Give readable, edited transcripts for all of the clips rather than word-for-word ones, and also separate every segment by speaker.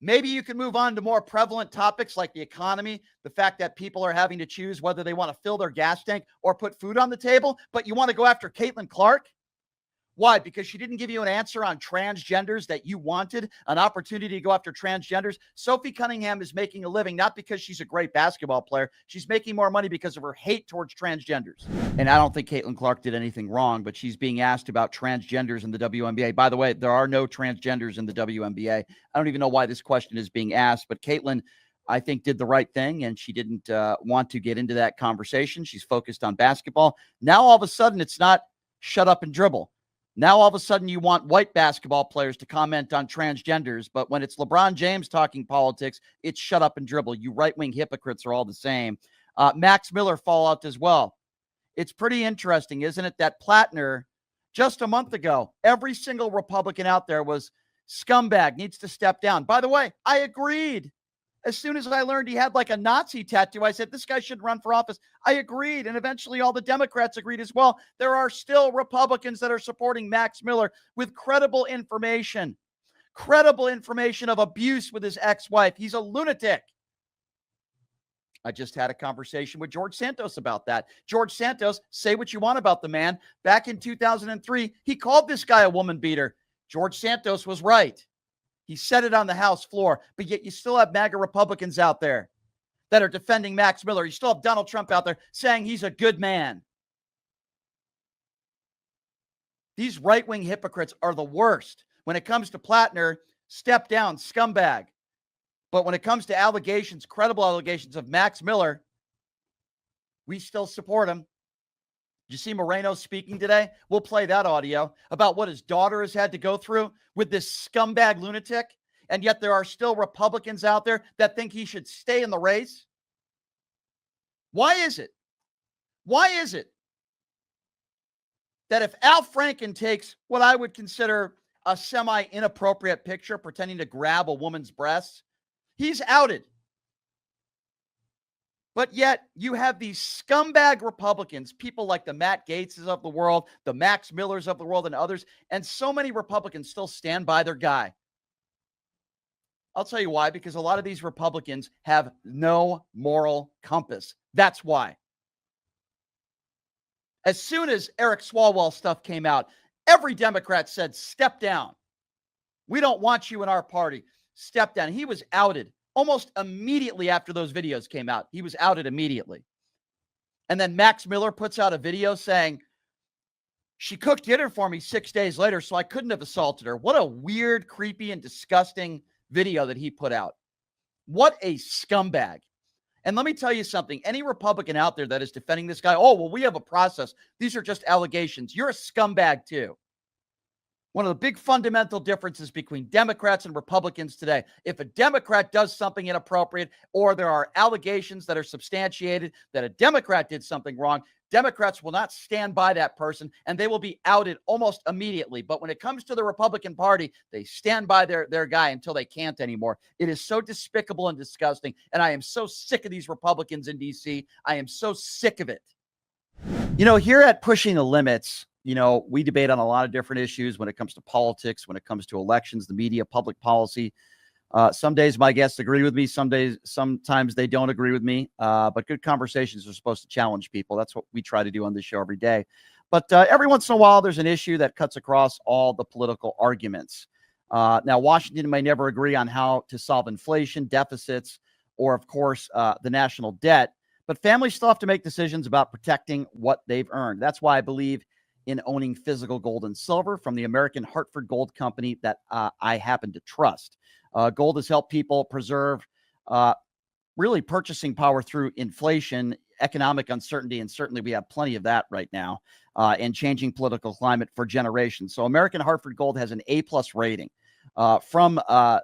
Speaker 1: Maybe you can move on to more prevalent topics like the economy, the fact that people are having to choose whether they want to fill their gas tank or put food on the table, but you want to go after Caitlin Clark? Why? Because she didn't give you an answer on transgenders that you wanted, an opportunity to go after transgenders. Sophie Cunningham is making a living not because she's a great basketball player. She's making more money because of her hate towards transgenders. And I don't think Caitlin Clark did anything wrong, but she's being asked about transgenders in the WNBA. By the way, there are no transgenders in the WNBA. I don't even know why this question is being asked, but Caitlin, I think, did the right thing, and she didn't want to get into that conversation. She's focused on basketball. Now, all of a sudden, it's not shut up and dribble. Now, all of a sudden, you want white basketball players to comment on transgenders, but when it's LeBron James talking politics, it's shut up and dribble. You right-wing hypocrites are all the same. Max Miller fallout as well. It's pretty interesting, isn't it, that Plattner, just a month ago, every single Republican out there was scumbag, needs to step down. By the way, I agreed. As soon as I learned he had like a Nazi tattoo, I said, this guy shouldn't run for office. I agreed. And eventually all the Democrats agreed as well. There are still Republicans that are supporting Max Miller with credible information of abuse with his ex-wife. He's a lunatic. I just had a conversation with George Santos about that. George Santos, say what you want about the man. Back in 2003, he called this guy a woman beater. George Santos was right. He said it on the House floor, but yet you still have MAGA Republicans out there that are defending Max Miller. You still have Donald Trump out there saying he's a good man. These right-wing hypocrites are the worst. When it comes to Plattner, step down, scumbag. But when it comes to allegations, credible allegations of Max Miller, we still support him. Did you see Moreno speaking today? We'll play that audio about what his daughter has had to go through with this scumbag lunatic. And yet there are still Republicans out there that think he should stay in the race. Why is it? Why is it that if Al Franken takes what I would consider a semi-inappropriate picture pretending to grab a woman's breasts, he's outed? But yet you have these scumbag Republicans, people like the Matt Gaetzes of the world, the Max Millers of the world, and others, and so many Republicans still stand by their guy. I'll tell you why, because a lot of these Republicans have no moral compass. That's why. As soon as Eric Swalwell stuff came out, every Democrat said, step down. We don't want you in our party. Step down. He was outed. Almost immediately after those videos came out, he was outed immediately. And then Max Miller puts out a video saying, she cooked dinner for me 6 days later, so I couldn't have assaulted her. What a weird, creepy, and disgusting video that he put out. What a scumbag. And let me tell you something. Any Republican out there that is defending this guy, oh, well, we have a process. These are just allegations. You're a scumbag too. One of the big fundamental differences between Democrats and Republicans today, if a Democrat does something inappropriate or there are allegations that are substantiated that a Democrat did something wrong, Democrats will not stand by that person and they will be outed almost immediately. But when it comes to the Republican Party, they stand by their guy until they can't anymore. It is so despicable and disgusting. And I am so sick of these Republicans in D.C. I am so sick of it. You know, here at Pushing the Limits, you know, we debate on a lot of different issues when it comes to politics, when it comes to elections, the media, public policy. Some days my guests agree with me. Sometimes they don't agree with me. But good conversations are supposed to challenge people. That's what we try to do on this show every day. But every once in a while, there's an issue that cuts across all the political arguments. Now, Washington may never agree on how to solve inflation, deficits, or, of course, the national debt. But families still have to make decisions about protecting what they've earned. That's why I believe in owning physical gold and silver from the American Hartford Gold Company that I happen to trust. Gold has helped people preserve really purchasing power through inflation, economic uncertainty, and certainly we have plenty of that right now, and changing political climate for generations. So American Hartford Gold has an A-plus rating from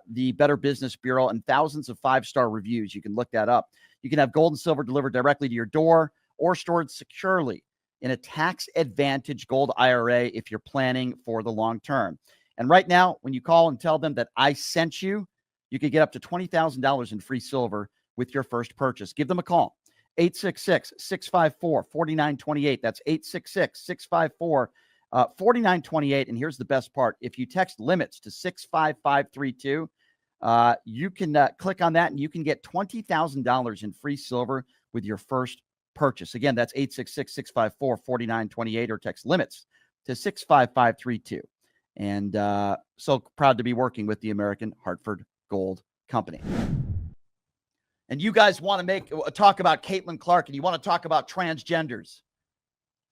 Speaker 1: the Better Business Bureau and thousands of five-star reviews. You can look that up. You can have gold and silver delivered directly to your door or stored securely in a tax-advantage gold IRA if you're planning for the long term. And right now, when you call and tell them that I sent you, you could get up to $20,000 in free silver with your first purchase. Give them a call, 866-654-4928. That's 866-654-4928. And here's the best part. If you text limits to 65532, You can click on that and you can get $20,000 in free silver with your first purchase. Again, that's 866-654-4928 or text limits to 65532. And so proud to be working with the American Hartford Gold Company. And you guys want to talk about Caitlin Clark, and you want to talk about transgenders.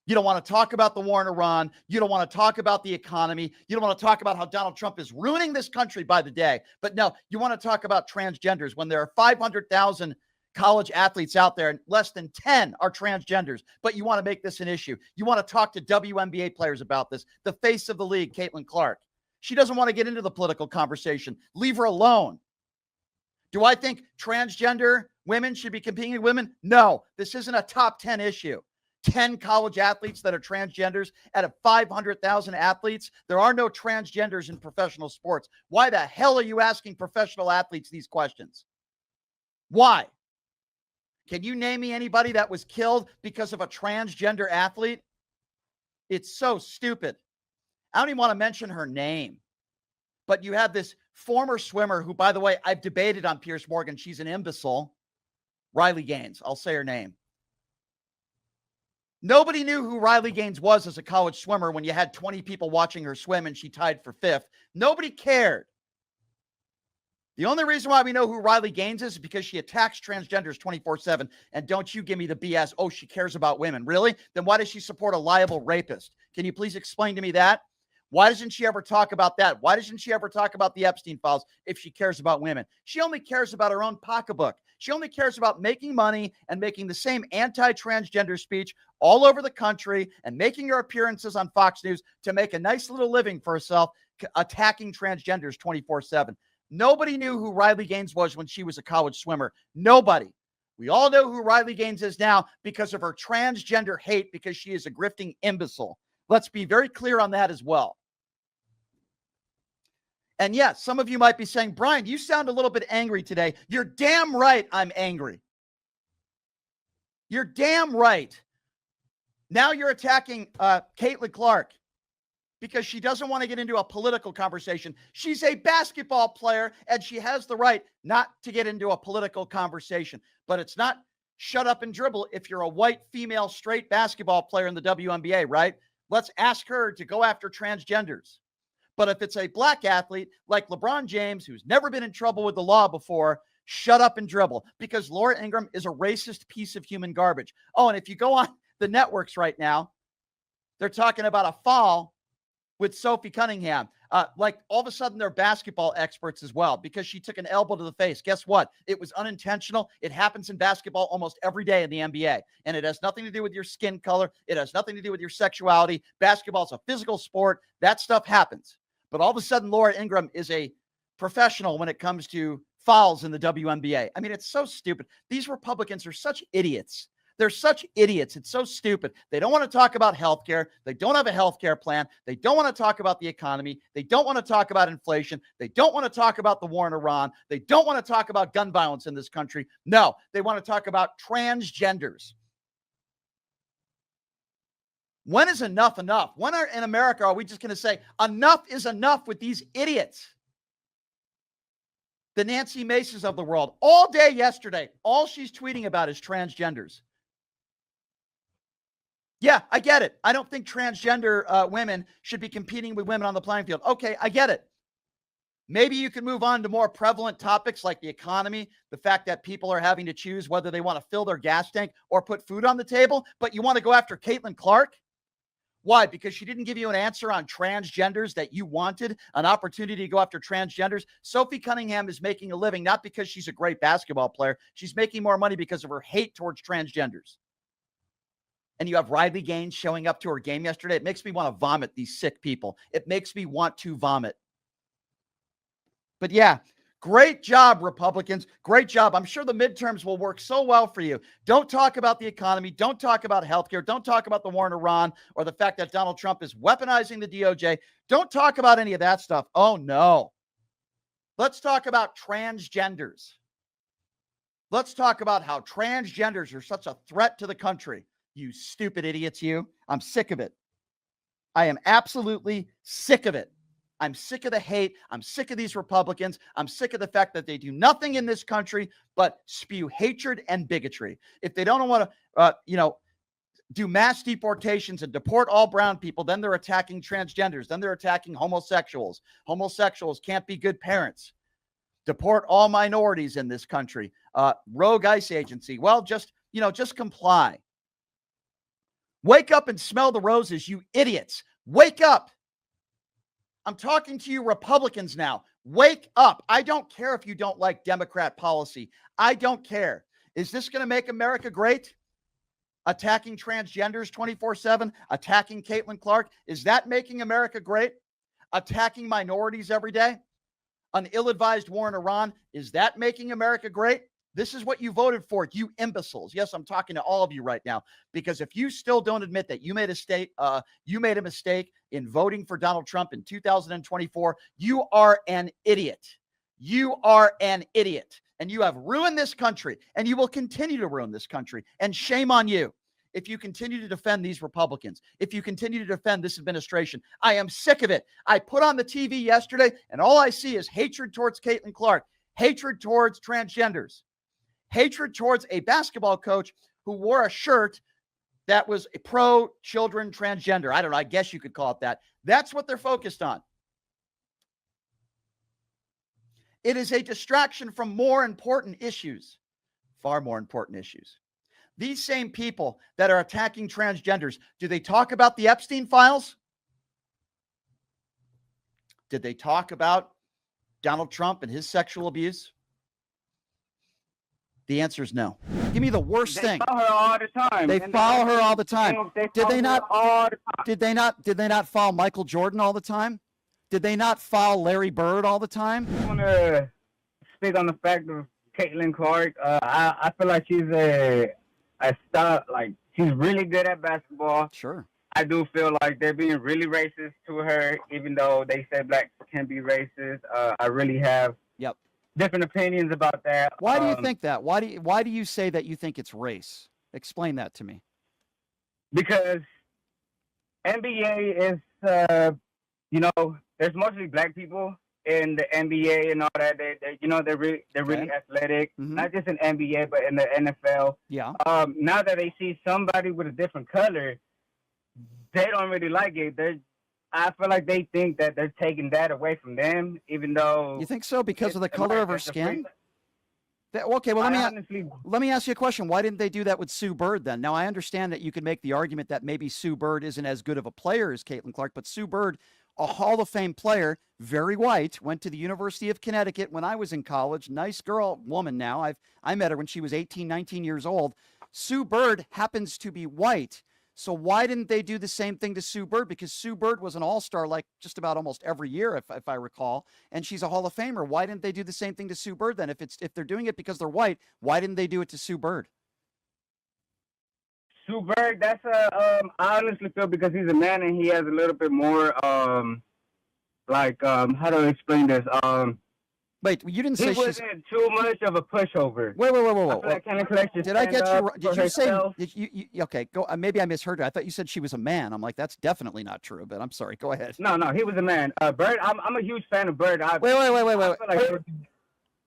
Speaker 1: You don't want to talk about the war in Iran. You don't want to talk about the economy. You don't want to talk about how Donald Trump is ruining this country by the day. But no, you want to talk about transgenders when there are 500,000 college athletes out there and less than 10 are transgenders. But you want to make this an issue. You want to talk to WNBA players about this. The face of the league, Caitlin Clark. She doesn't want to get into the political conversation. Leave her alone. Do I think transgender women should be competing with women? No, this isn't a top 10 issue. 10 college athletes that are transgenders out of 500,000 athletes. There are no transgenders in professional sports. Why the hell are you asking professional athletes these questions? Why? Can you name me anybody that was killed because of a transgender athlete? It's so stupid. I don't even want to mention her name. But you have this former swimmer who, by the way, I've debated on Piers Morgan. She's an imbecile. Riley Gaines. I'll say her name. Nobody knew who Riley Gaines was as a college swimmer when you had 20 people watching her swim and she tied for 5th. Nobody cared. The only reason why we know who Riley Gaines is because she attacks transgenders 24/7. And don't you give me the BS, oh, she cares about women. Really? Then why does she support a liable rapist? Can you please explain to me that? Why doesn't she ever talk about that? Why doesn't she ever talk about the Epstein files if she cares about women? She only cares about her own pocketbook. She only cares about making money and making the same anti-transgender speech all over the country and making her appearances on Fox News to make a nice little living for herself, attacking transgenders 24/7. Nobody knew who Riley Gaines was when she was a college swimmer. Nobody. We all know who Riley Gaines is now because of her transgender hate, because she is a grifting imbecile. Let's be very clear on that as well. And yes, some of you might be saying, Brian, you sound a little bit angry today. You're damn right I'm angry. You're damn right. Now you're attacking Caitlin Clark because she doesn't want to get into a political conversation. She's a basketball player, and she has the right not to get into a political conversation. But it's not shut up and dribble if you're a white, female, straight basketball player in the WNBA, right? Let's ask her to go after transgenders. But if it's a black athlete like LeBron James, who's never been in trouble with the law before, shut up and dribble, because Laura Ingraham is a racist piece of human garbage. Oh, and if you go on the networks right now, they're talking about a foul with Sophie Cunningham. Like all of a sudden they're basketball experts as well because she took an elbow to the face. Guess what? It was unintentional. It happens in basketball almost every day in the NBA. And it has nothing to do with your skin color. It has nothing to do with your sexuality. Basketball is a physical sport. That stuff happens. But all of a sudden Laura Ingraham is a professional when it comes to fouls in the WNBA. I mean, it's so stupid. These Republicans are such idiots. They're such idiots. It's so stupid. They don't want to talk about healthcare. They don't have a healthcare plan. They don't want to talk about the economy. They don't want to talk about inflation. They don't want to talk about the war in Iran. They don't want to talk about gun violence in this country. No, they want to talk about transgenders. When is enough enough? When in America are we just going to say enough is enough with these idiots? The Nancy Maces of the world. All day yesterday, all she's tweeting about is transgenders. Yeah, I get it. I don't think transgender women should be competing with women on the playing field. Okay, I get it. Maybe you can move on to more prevalent topics like the economy, the fact that people are having to choose whether they want to fill their gas tank or put food on the table, but you want to go after Caitlin Clark? Why? Because she didn't give you an answer on transgenders that you wanted, an opportunity to go after transgenders. Sophie Cunningham is making a living not because she's a great basketball player. She's making more money because of her hate towards transgenders. And you have Riley Gaines showing up to her game yesterday. It makes me want to vomit, these sick people. It makes me want to vomit. But yeah, great job, Republicans. Great job. I'm sure the midterms will work so well for you. Don't talk about the economy. Don't talk about healthcare. Don't talk about the war in Iran or the fact that Donald Trump is weaponizing the DOJ. Don't talk about any of that stuff. Oh, no. Let's talk about transgenders. Let's talk about how transgenders are such a threat to the country. You stupid idiots, you. I'm sick of it. I am absolutely sick of it. I'm sick of the hate. I'm sick of these Republicans. I'm sick of the fact that they do nothing in this country but spew hatred and bigotry. If they don't want to, do mass deportations and deport all brown people, then they're attacking transgenders. Then they're attacking homosexuals. Homosexuals can't be good parents. Deport all minorities in this country. Rogue ICE agency. Well, just comply. Wake up and smell the roses, you idiots. Wake up. I'm talking to you Republicans now. Wake up. I don't care if you don't like Democrat policy. I don't care. Is this going to make America great? Attacking transgenders 24/7, attacking Caitlin Clark. Is that making America great? Attacking minorities every day? An ill-advised war in Iran. Is that making America great? This is what you voted for, you imbeciles. Yes, I'm talking to all of you right now, because if you still don't admit that you made a mistake in voting for Donald Trump in 2024, you are an idiot. You are an idiot. And you have ruined this country, and you will continue to ruin this country. And shame on you if you continue to defend these Republicans, if you continue to defend this administration. I am sick of it. I put on the TV yesterday, and all I see is hatred towards Caitlin Clark, hatred towards transgenders, hatred towards a basketball coach who wore a shirt that was a pro-children transgender. I don't know. I guess you could call it that. That's what they're focused on. It is a distraction from more important issues, far more important issues. These same people that are attacking transgenders, do they talk about the Epstein files? Did they talk about Donald Trump and his sexual abuse? The answer is no. Give me the worst thing.
Speaker 2: They follow her all the time.
Speaker 1: They follow her all the time. Did they not?
Speaker 2: All the time.
Speaker 1: Did they not follow Michael Jordan all the time? Did they not follow Larry Bird all the time?
Speaker 2: I want to speak on the fact of Caitlin Clark. I feel like she's a star. Like, she's really good at basketball.
Speaker 1: Sure.
Speaker 2: I do feel like they're being really racist to her, even though they say blacks can be racist. I really have different opinions about that.
Speaker 1: Why do you think that? Why do you say that you think it's race? Explain that to me.
Speaker 2: Because NBA is, there's mostly black people in the NBA and all that. They're really athletic, not just in NBA, but in the NFL.
Speaker 1: Yeah.
Speaker 2: Now that they see somebody with a different color, they don't really like it. I feel like they think that they're taking that away from them, even though.
Speaker 1: You think so because of the color of her skin? Okay, well, let me ask you a question. Why didn't they do that with Sue Bird then? Now, I understand that you could make the argument that maybe Sue Bird isn't as good of a player as Caitlin Clark, but Sue Bird, a Hall of Fame player, very white, went to the University of Connecticut when I was in college. Nice girl, woman now. I met her when she was 18, 19 years old. Sue Bird happens to be white. So why didn't they do the same thing to Sue Bird? Because Sue Bird was an all-star like just about almost every year, if I recall, and she's a Hall of Famer. Why didn't they do the same thing to Sue Bird then? If they're doing it because they're white, why didn't they do it to Sue Bird?
Speaker 2: Sue Bird, that's I honestly feel because he's a man and he has a little bit more how do I explain this?
Speaker 1: Wait, you didn't say
Speaker 2: he wasn't too much of a pushover.
Speaker 1: Wait.
Speaker 2: Did I get you?
Speaker 1: Did you say? Okay, go. Maybe I misheard her. I thought you said she was a man. I'm like, that's definitely not true. But I'm sorry. Go ahead.
Speaker 2: No, he was a man. Bird. I'm a huge fan of Bird.
Speaker 1: Wait.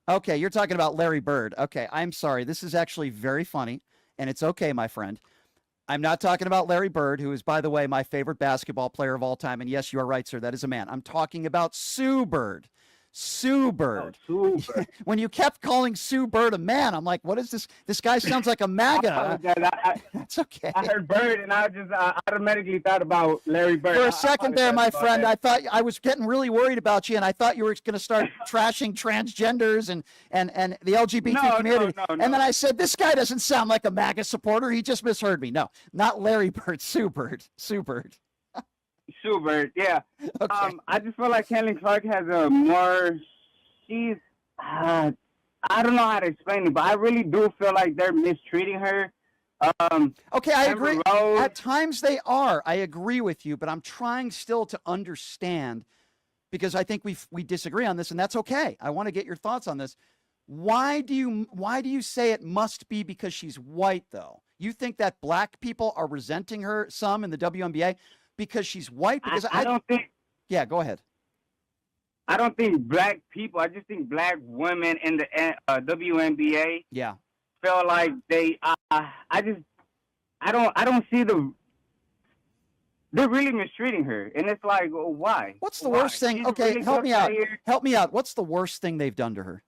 Speaker 1: Okay, you're talking about Larry Bird. Okay, I'm sorry. This is actually very funny, and it's okay, my friend. I'm not talking about Larry Bird, who is, by the way, my favorite basketball player of all time. And yes, you are right, sir. That is a man. I'm talking about Sue Bird. Sue Bird.
Speaker 2: Oh, Sue Bird.
Speaker 1: When you kept calling Sue Bird a man, I'm like, what is this? This guy sounds like a MAGA. That's okay.
Speaker 2: I heard Bird, and I automatically thought about Larry Bird.
Speaker 1: For a second there, my friend, I thought I was getting really worried about you, and I thought you were going to start trashing transgenders and the LGBT community. No. And then I said, this guy doesn't sound like a MAGA supporter. He just misheard me. No, not Larry Bird. Sue Bird. Sue Bird,
Speaker 2: yeah.
Speaker 1: Okay.
Speaker 2: I just feel like Caitlin Clark has a more. She's. I don't know how to explain it, but I really do feel like they're mistreating her.
Speaker 1: Okay, I agree. At times they are. I agree with you, but I'm trying still to understand because I think we disagree on this, and that's okay. I want to get your thoughts on this. Why do you say it must be because she's white, though? You think that black people are resenting her some in the WNBA? Because she's white? Because
Speaker 2: I don't think.
Speaker 1: Yeah, go ahead.
Speaker 2: I don't think black people. I just think black women in the WNBA
Speaker 1: Yeah.
Speaker 2: feel like they. I don't see the. They're really mistreating her, and it's like, well, why?
Speaker 1: What's the
Speaker 2: Why?
Speaker 1: worst thing?
Speaker 2: She's a
Speaker 1: Okay,
Speaker 2: really
Speaker 1: help
Speaker 2: good
Speaker 1: me out.
Speaker 2: player.
Speaker 1: Help me out. What's the worst thing they've done to her?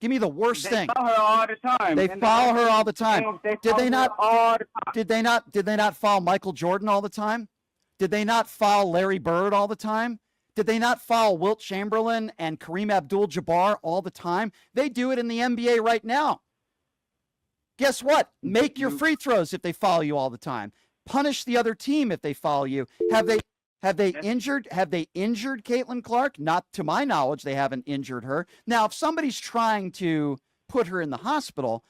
Speaker 1: Give me the worst thing.
Speaker 2: They follow her all the time.
Speaker 1: They follow her all the time. Did they not?
Speaker 2: All the time.
Speaker 1: Did they not follow Michael Jordan all the time? Did they not follow Larry Bird all the time? Did they not follow Wilt Chamberlain and Kareem Abdul-Jabbar all the time? They do it in the NBA right now. Guess what? Make your free throws if they follow you all the time. Punish the other team if they follow you. Have they injured Caitlin Clark? Not to my knowledge, they haven't injured her. Now, if somebody's trying to put her in the hospital,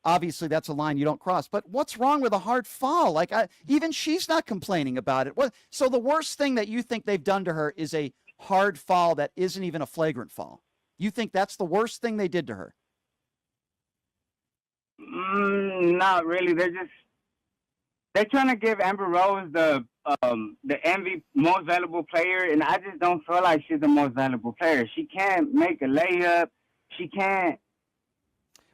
Speaker 1: obviously that's a line you don't cross. But what's wrong with a hard foul? Like, even she's not complaining about it. So the worst thing that you think they've done to her is a hard foul that isn't even a flagrant foul. You think that's the worst thing they did to her?
Speaker 2: Not really. They're trying to give Amber Rose the MVP, most valuable player, and I just don't feel like she's the most valuable player. She can't make a layup. She can't.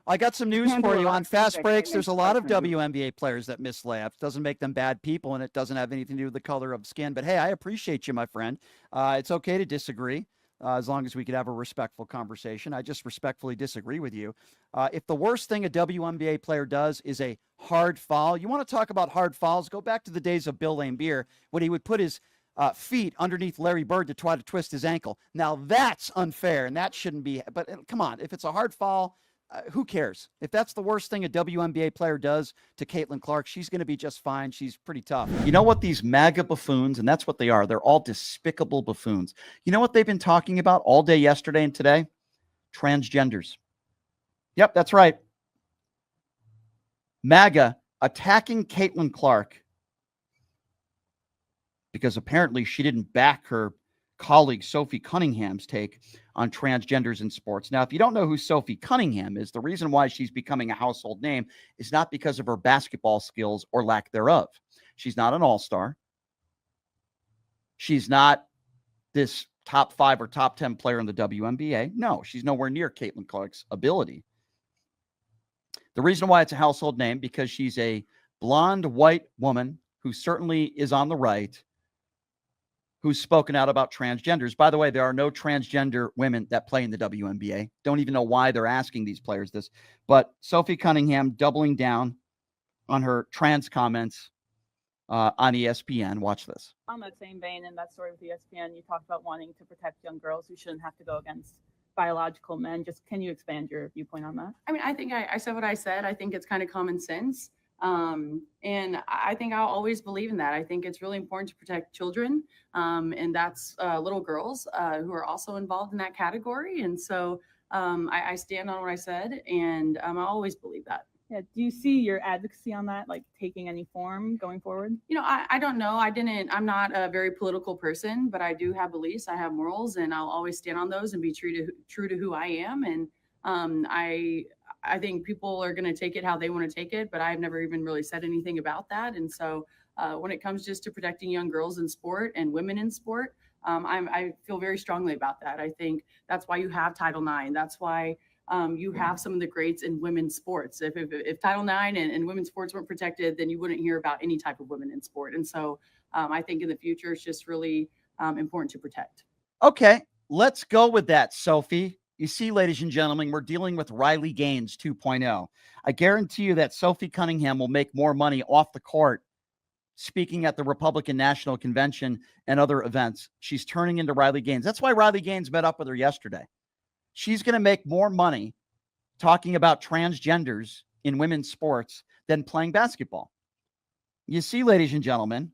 Speaker 1: I got some news for you on fast breaks. There's a lot of WNBA players that miss layups. Doesn't make them bad people, and it doesn't have anything to do with the color of skin. But hey, I appreciate you, my friend. It's okay to disagree. As long as we could have a respectful conversation. I just respectfully disagree with you. If the worst thing a WNBA player does is a hard foul, you want to talk about hard fouls, go back to the days of Bill Laimbeer when he would put his feet underneath Larry Bird to try to twist his ankle. Now, that's unfair, and that shouldn't be. But come on, if it's a hard foul, who cares? If that's the worst thing a WNBA player does to Caitlin Clark, she's going to be just fine. She's pretty tough. You know what? These MAGA buffoons, and that's what they are. They're all despicable buffoons. You know what they've been talking about all day yesterday and today? Transgenders. Yep, that's right. MAGA attacking Caitlin Clark because apparently she didn't back her colleague Sophie Cunningham's take on transgenders in sports. Now, if you don't know who Sophie Cunningham is, the reason why she's becoming a household name is not because of her basketball skills or lack thereof. She's not an all-star. She's not this top 5 or top 10 player in the WNBA. No, she's nowhere near Caitlin Clark's ability. The reason why it's a household name, because she's a blonde, white woman who certainly is on the right, who's spoken out about transgenders. By the way, there are no transgender women that play in the WNBA. Don't even know why they're asking these players this. But Sophie Cunningham doubling down on her trans comments on ESPN. Watch this.
Speaker 3: On that same vein, in that story with ESPN, you talked about wanting to protect young girls who shouldn't have to go against biological men. Just can you expand your viewpoint on that?
Speaker 4: I mean, I think I said what I said. I think it's kind of common sense. And I think I'll always believe in that. I think it's really important to protect children. And that's little girls who are also involved in that category. And so I stand on what I said, and I always believe that.
Speaker 3: Yeah. Do you see your advocacy on that, like taking any form going forward?
Speaker 4: You know, I don't know. I'm not a very political person, but I do have beliefs. I have morals, and I'll always stand on those and be true to who I am. And I think people are going to take it how they want to take it, but I've never even really said anything about that. And so when it comes just to protecting young girls in sport and women in sport, I feel very strongly about that. I think that's why you have Title IX. That's why you have some of the greats in women's sports. If Title IX and women's sports weren't protected, then you wouldn't hear about any type of women in sport. And so I think in the future, it's just really important to protect.
Speaker 1: Okay, let's go with that, Sophie. You see, ladies and gentlemen, we're dealing with Riley Gaines 2.0. I guarantee you that Sophie Cunningham will make more money off the court speaking at the Republican National Convention and other events. She's turning into Riley Gaines. That's why Riley Gaines met up with her yesterday. She's going to make more money talking about transgenders in women's sports than playing basketball. You see, ladies and gentlemen,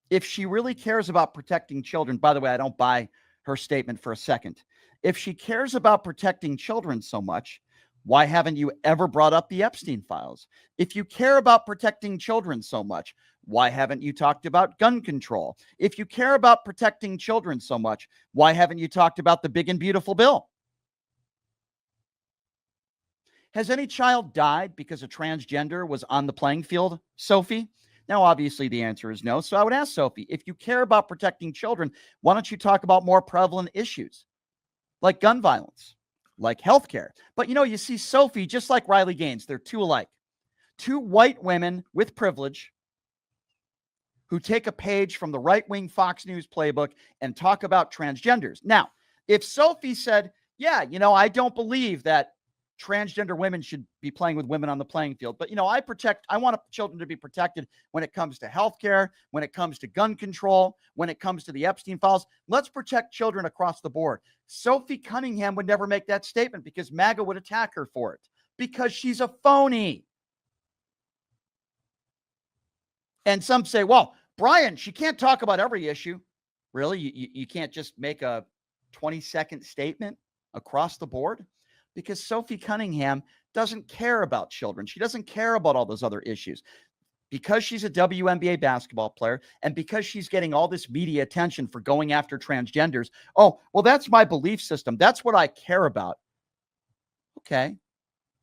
Speaker 1: if she really cares about protecting children, by the way, I don't buy her statement for a second. If she cares about protecting children so much, why haven't you ever brought up the Epstein files? If you care about protecting children so much, why haven't you talked about gun control? If you care about protecting children so much, why haven't you talked about the big and beautiful bill? Has any child died because a transgender was on the playing field, Sophie? Now, obviously, the answer is no. So I would ask Sophie, if you care about protecting children, why don't you talk about more prevalent issues like gun violence, like healthcare? But, you see Sophie, just like Riley Gaines, they're two alike. Two white women with privilege who take a page from the right-wing Fox News playbook and talk about transgenders. Now, if Sophie said, yeah, I don't believe that transgender women should be playing with women on the playing field, but, I want children to be protected when it comes to healthcare, when it comes to gun control, when it comes to the Epstein files. Let's protect children across the board. Sophie Cunningham would never make that statement because MAGA would attack her for it because she's a phony. And some say, well, Brian, she can't talk about every issue. Really? You can't just make a 20-second statement across the board? Because Sophie Cunningham doesn't care about children. She doesn't care about all those other issues. Because she's a WNBA basketball player and because she's getting all this media attention for going after transgenders, oh, well, that's my belief system. That's what I care about. Okay.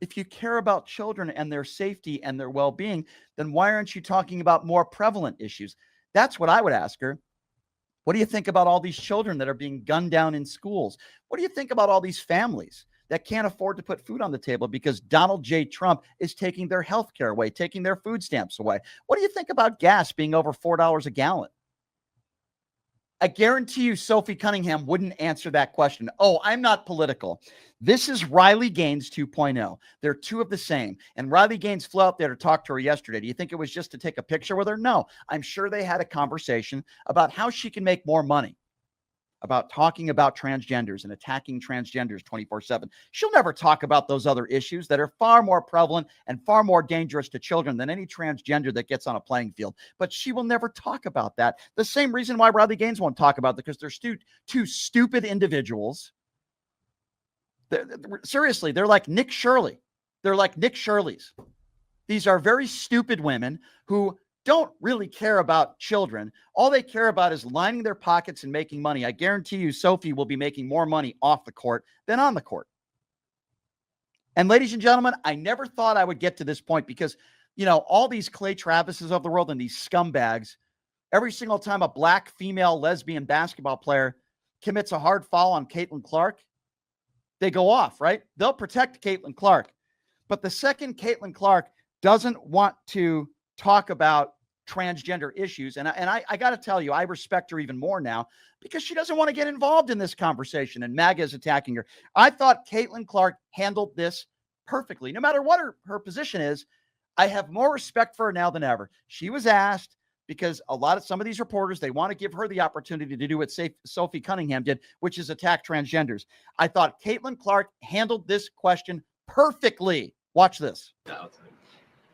Speaker 1: If you care about children and their safety and their well-being, then why aren't you talking about more prevalent issues? That's what I would ask her. What do you think about all these children that are being gunned down in schools? What do you think about all these families that can't afford to put food on the table because Donald J. Trump is taking their health care away, taking their food stamps away? What do you think about gas being over $4 a gallon? I guarantee you Sophie Cunningham wouldn't answer that question. Oh, I'm not political. This is Riley Gaines 2.0. They're two of the same. And Riley Gaines flew out there to talk to her yesterday. Do you think it was just to take a picture with her? No. I'm sure they had a conversation about how she can make more money, about talking about transgenders and attacking transgenders 24/7. She'll never talk about those other issues that are far more prevalent and far more dangerous to children than any transgender that gets on a playing field. But she will never talk about that. The same reason why Riley Gaines won't talk about it, because they're two stupid individuals. Seriously, they're like Nick Shirley. They're like Nick Shirley's. These are very stupid women who don't really care about children. All they care about is lining their pockets and making money. I guarantee you Sophie will be making more money off the court than on the court. And ladies and gentlemen, I never thought I would get to this point because, all these Clay Travises of the world and these scumbags, every single time a black female lesbian basketball player commits a hard foul on Caitlin Clark, they go off, right? They'll protect Caitlin Clark. But the second Caitlin Clark doesn't want to talk about transgender issues, and I got to tell you, I respect her even more now because she doesn't want to get involved in this conversation, and MAGA is attacking her. I thought Caitlin Clark handled this perfectly. No matter what her position is, I have more respect for her now than ever. She was asked, because some of these reporters, they want to give her the opportunity to do what Sophie Cunningham did, which is attack transgenders. I thought Caitlin Clark handled this question perfectly. Watch this.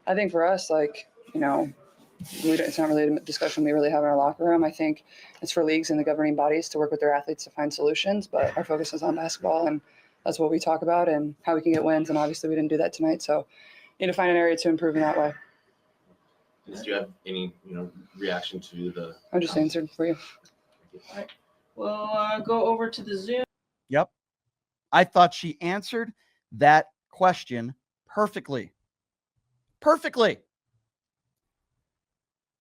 Speaker 5: I think for us, it's not really a discussion we really have in our locker room. I think it's for leagues and the governing bodies to work with their athletes to find solutions, but our focus is on basketball, and that's what we talk about and how we can get wins. And obviously we didn't do that tonight, so need to find an area to improve in that way.
Speaker 6: Did you have any, reaction to the?
Speaker 5: I just answered for you.
Speaker 7: All right. We'll go over to the Zoom.
Speaker 1: Yep. I thought she answered that question perfectly. Perfectly.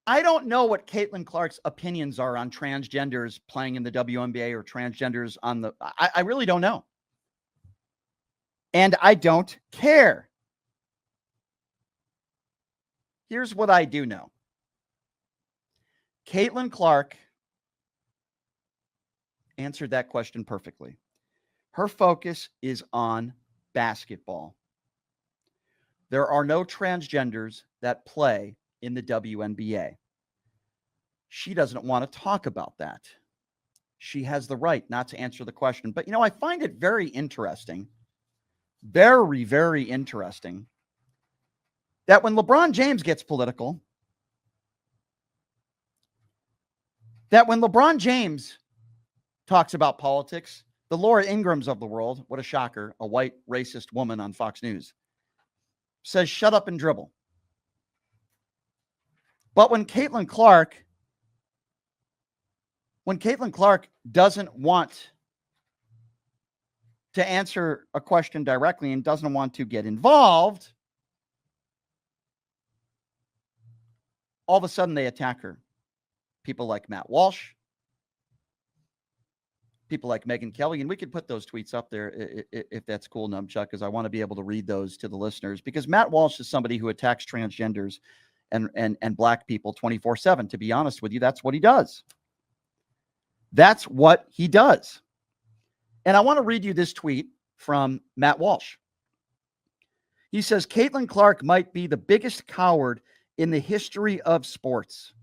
Speaker 1: I don't know what Caitlin Clark's opinions are on transgenders playing in the WNBA or transgenders on the. I really don't know. And I don't care. Here's what I do know. Caitlin Clark answered that question perfectly. Her focus is on basketball. There are no transgenders that play in the WNBA. She doesn't want to talk about that. She has the right not to answer the question. But, I find it very interesting, very, very interesting, that when LeBron James gets political, that when LeBron James talks about politics, the Laura Ingrams of the world, what a shocker, a white racist woman on Fox News, says, shut up and dribble. But when Caitlin Clark doesn't want to answer a question directly and doesn't want to get involved, all of a sudden they attack her. People like Matt Walsh, people like Megyn Kelly, and we could put those tweets up there if that's cool, Numchuck, because I want to be able to read those to the listeners, because Matt Walsh is somebody who attacks transgenders and black people 24/7. To be honest with you, that's what he does. That's what he does. And I want to read you this tweet from Matt Walsh. He says, Caitlin Clark might be the biggest coward in the history of sports.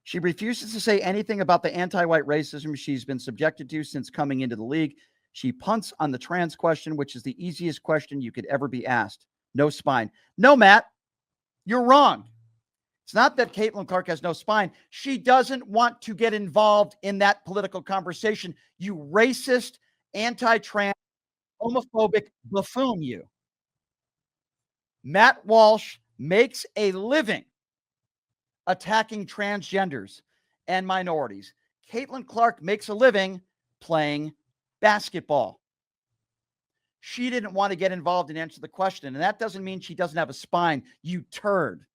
Speaker 1: She refuses to say anything about the anti-white racism she's been subjected to since coming into the league. She punts on the trans question, which is the easiest question you could ever be asked. No spine. No, Matt, you're wrong. It's not that Caitlin Clark has no spine. She doesn't want to get involved in that political conversation. You racist, anti-trans, homophobic buffoon, you. Matt Walsh makes a living attacking transgenders and minorities. Caitlin Clark makes a living playing basketball. She didn't want to get involved and answer the question, and that doesn't mean she doesn't have a spine, you turd.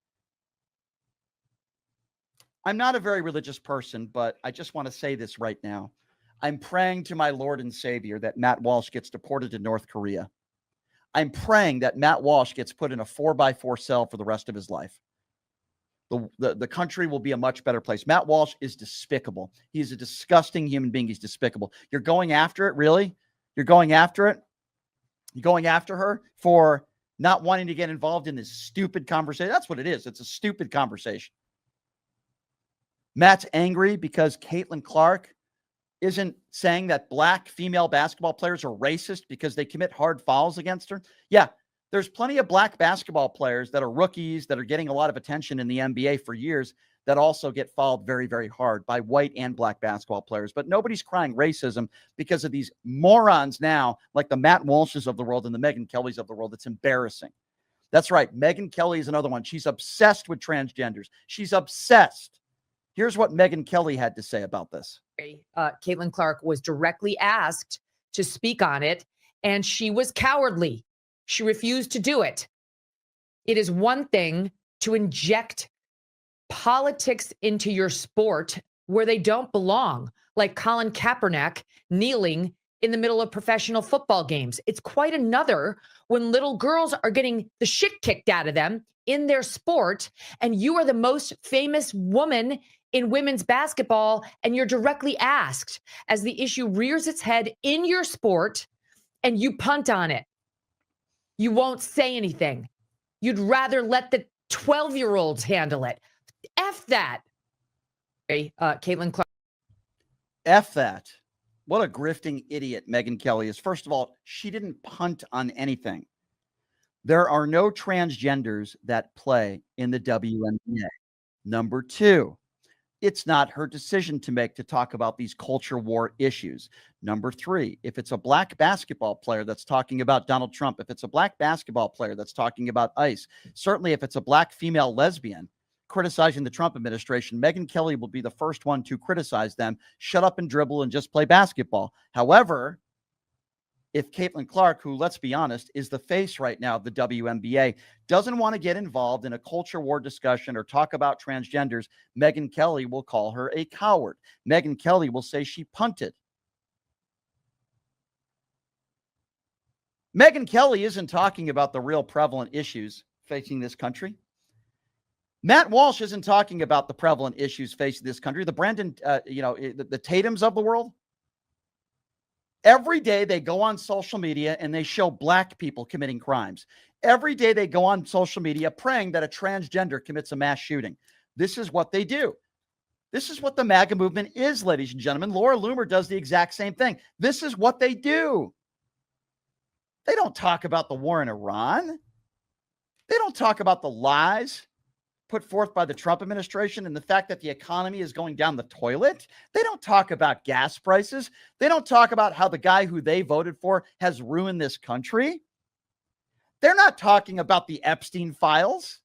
Speaker 1: I'm not a very religious person, but I just want to say this right now. I'm praying to my Lord and Savior that Matt Walsh gets deported to North Korea. I'm praying that Matt Walsh gets put in a 4x4 cell for the rest of his life. The country will be a much better place. Matt Walsh is despicable. He's a disgusting human being. He's despicable. You're going after it, really? You're going after it? You're going after her for not wanting to get involved in this stupid conversation? That's what it is. It's a stupid conversation. Matt's angry because Caitlin Clark isn't saying that black female basketball players are racist because they commit hard fouls against her. Yeah, there's plenty of black basketball players that are rookies that are getting a lot of attention in the NBA for years that also get fouled very, very hard by white and black basketball players. But nobody's crying racism because of these morons now, like the Matt Walshes of the world and the Megyn Kellys of the world. It's embarrassing. That's right. Megyn Kelly is another one. She's obsessed with transgenders. She's obsessed. Here's what Megyn Kelly had to say about this.
Speaker 8: Caitlin Clark was directly asked to speak on it, and she was cowardly. She refused to do it. It is one thing to inject politics into your sport where they don't belong, like Colin Kaepernick kneeling in the middle of professional football games. It's quite another when little girls are getting the shit kicked out of them in their sport, and you are the most famous woman in women's basketball, and you're directly asked as the issue rears its head in your sport, and you punt on it. You won't say anything. You'd rather let the 12-year-olds handle it. F that. Caitlin Clark.
Speaker 1: F that. What a grifting idiot Megyn Kelly is. First of all, she didn't punt on anything. There are no transgenders that play in the WNBA. Number two, it's not her decision to make to talk about these culture war issues. Number three, if it's a black basketball player that's talking about Donald Trump, if it's a black basketball player that's talking about ICE, certainly if it's a black female lesbian criticizing the Trump administration, Megyn Kelly will be the first one to criticize them, shut up and dribble and just play basketball. However, if Caitlin Clark, who, let's be honest, is the face right now of the WNBA, doesn't want to get involved in a culture war discussion or talk about transgenders, Megyn Kelly will call her a coward. Megyn Kelly will say she punted. Megyn Kelly isn't talking about the real prevalent issues facing this country. Matt Walsh isn't talking about the prevalent issues facing this country. The Brandon, the Tatums of the world. Every day they go on social media and they show black people committing crimes. Every day they go on social media praying that a transgender commits a mass shooting. This is what they do. This is what the MAGA movement is, ladies and gentlemen. Laura Loomer does the exact same thing. This is what they do. They don't talk about the war in Iran. They don't talk about the lies put forth by the Trump administration and the fact that the economy is going down the toilet. They don't talk about gas prices. They don't talk about how the guy who they voted for has ruined this country. They're not talking about the Epstein files.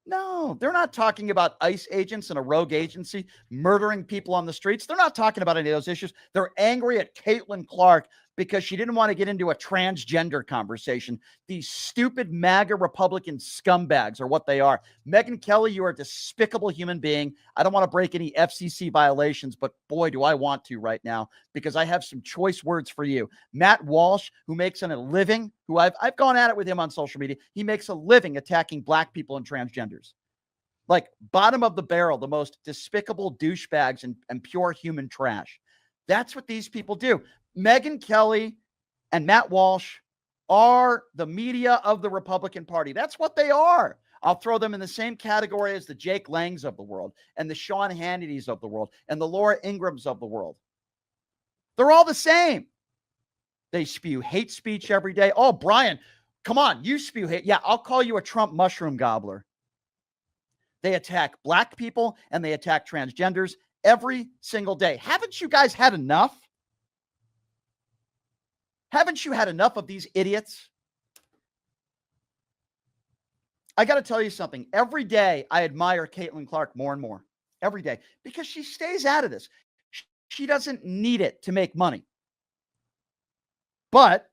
Speaker 1: No, they're not talking about ICE agents and a rogue agency murdering people on the streets. They're not talking about any of those issues. They're angry at Caitlin Clark because she didn't want to get into a transgender conversation. These stupid MAGA Republican scumbags are what they are. Megyn Kelly, you are a despicable human being. I don't want to break any FCC violations, but boy, do I want to right now, because I have some choice words for you. Matt Walsh, who makes a living, who I've gone at it with him on social media. He makes a living attacking black people and transgenders. Like bottom of the barrel, the most despicable douchebags and pure human trash. That's what these people do. Megyn Kelly and Matt Walsh are the media of the Republican Party. That's what they are. I'll throw them in the same category as the Jake Langs of the world and the Sean Hannitys of the world and the Laura Ingrams of the world. They're all the same. They spew hate speech every day. Oh, Brian, come on, you spew hate. Yeah, I'll call you a Trump mushroom gobbler. They attack black people and they attack transgenders every single day. Haven't you guys had enough? Haven't you had enough of these idiots? I got to tell you something. Every day I admire Caitlin Clark more and more. Every day. Because she stays out of this. She doesn't need it to make money. But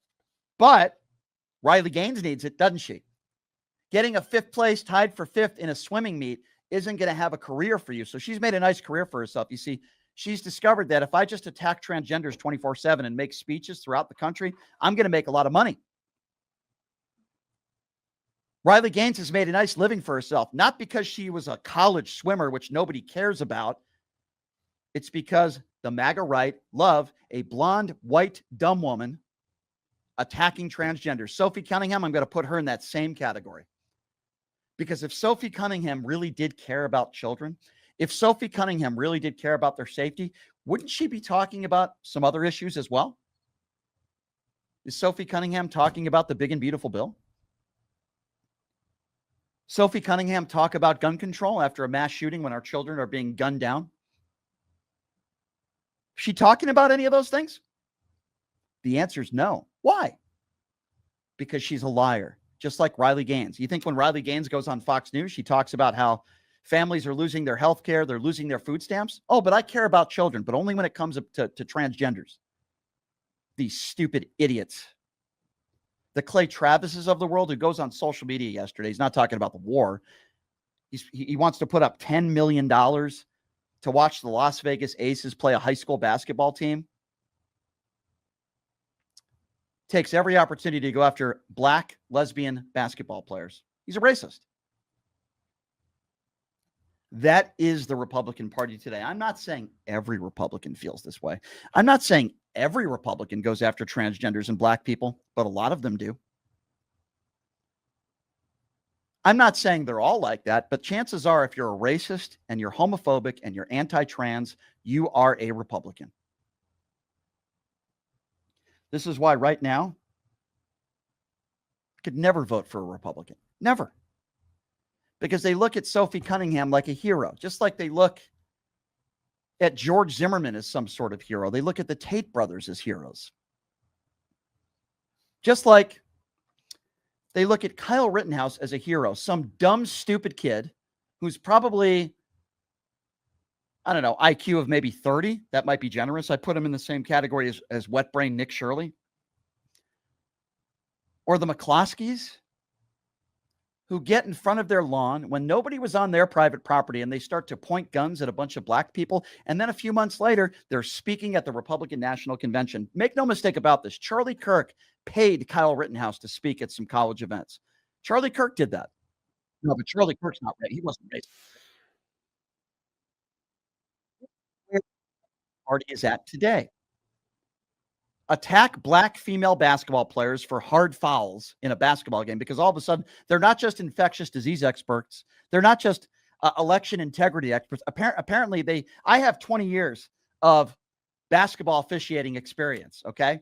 Speaker 1: Riley Gaines needs it, doesn't she? Getting a fifth place, tied for fifth in a swimming meet isn't going to have a career for you. So she's made a nice career for herself. You see, she's discovered that if I just attack transgenders 24/7 and make speeches throughout the country, I'm going to make a lot of money. Riley Gaines has made a nice living for herself, not because she was a college swimmer, which nobody cares about. It's because the MAGA right love a blonde, white, dumb woman attacking transgenders. Sophie Cunningham, I'm going to put her in that same category. Because if Sophie Cunningham really did care about children, if Sophie Cunningham really did care about their safety, wouldn't she be talking about some other issues as well? Is Sophie Cunningham talking about the big and beautiful bill? Sophie Cunningham talk about gun control after a mass shooting when our children are being gunned down? Is she talking about any of those things? The answer is no. Why? Because she's a liar, just like Riley Gaines. You think when Riley Gaines goes on Fox News, she talks about how families are losing their health care, they're losing their food stamps? Oh, but I care about children, but only when it comes to transgenders. These stupid idiots. The Clay Travises of the world, who goes on social media yesterday, he's not talking about the war. He wants to put up $10 million to watch the Las Vegas Aces play a high school basketball team. Takes every opportunity to go after black lesbian basketball players. He's a racist. That is the Republican Party today. I'm not saying every Republican feels this way. I'm not saying every Republican goes after transgenders and black people, but a lot of them do. I'm not saying they're all like that, but chances are if you're a racist and you're homophobic and you're anti-trans, you are a Republican. This is why right now, I could never vote for a Republican. Never. Because they look at Sophie Cunningham like a hero, just like they look at George Zimmerman as some sort of hero. They look at the Tate brothers as heroes. Just like they look at Kyle Rittenhouse as a hero, some dumb, stupid kid who's probably, I don't know, IQ of maybe 30. That might be generous. I put him in the same category as wet brain Nick Shirley. Or the McCloskeys, who get in front of their lawn when nobody was on their private property and they start to point guns at a bunch of black people. And then a few months later, they're speaking at the Republican National Convention. Make no mistake about this. Charlie Kirk paid Kyle Rittenhouse to speak at some college events. Charlie Kirk did that. No, but Charlie Kirk's not right. He wasn't racist. Where the party is at today. Attack black female basketball players for hard fouls in a basketball game because all of a sudden they're not just infectious disease experts. They're not just election integrity experts. Apparently I have 20 years of basketball officiating experience. Okay.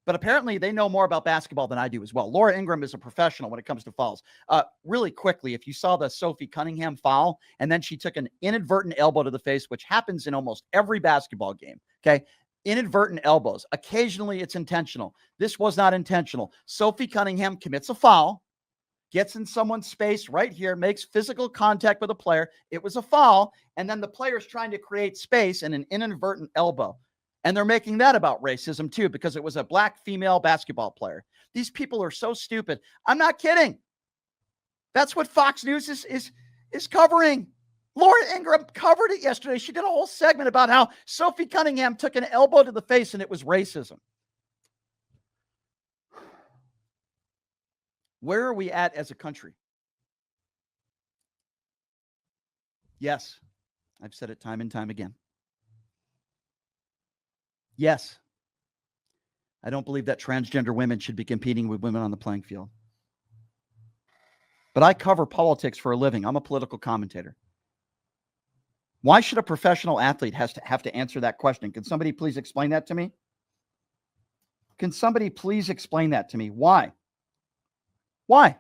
Speaker 1: But apparently they know more about basketball than I do as well. Laura Ingraham is a professional when it comes to fouls. Really quickly, if you saw the Sophie Cunningham foul, and then she took an inadvertent elbow to the face, which happens in almost every basketball game. Okay. Inadvertent elbows. Occasionally it's intentional. This was not intentional. Sophie Cunningham commits a foul, gets in someone's space right here, makes physical contact with a player. It was a foul. And then the player's trying to create space and an inadvertent elbow. And they're making that about racism too, because it was a black female basketball player. These people are so stupid. I'm not kidding. That's what Fox News is covering. Laura Ingraham covered it yesterday. She did a whole segment about how Sophie Cunningham took an elbow to the face and it was racism. Where are we at as a country? Yes, I've said it time and time again. Yes, I don't believe that transgender women should be competing with women on the playing field. But I cover politics for a living. I'm a political commentator. Why should a professional athlete have to answer that question? Can somebody please explain that to me? Can somebody please explain that to me? Why? Why?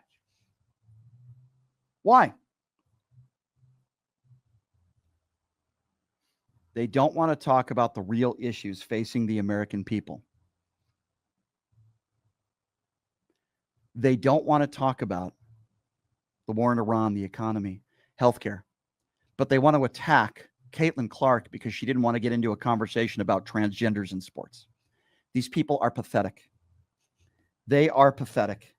Speaker 1: Why? They don't want to talk about the real issues facing the American people. They don't want to talk about the war in Iran, the economy, healthcare. But they want to attack Caitlin Clark because she didn't want to get into a conversation about transgenders in sports. These people are pathetic. They are pathetic.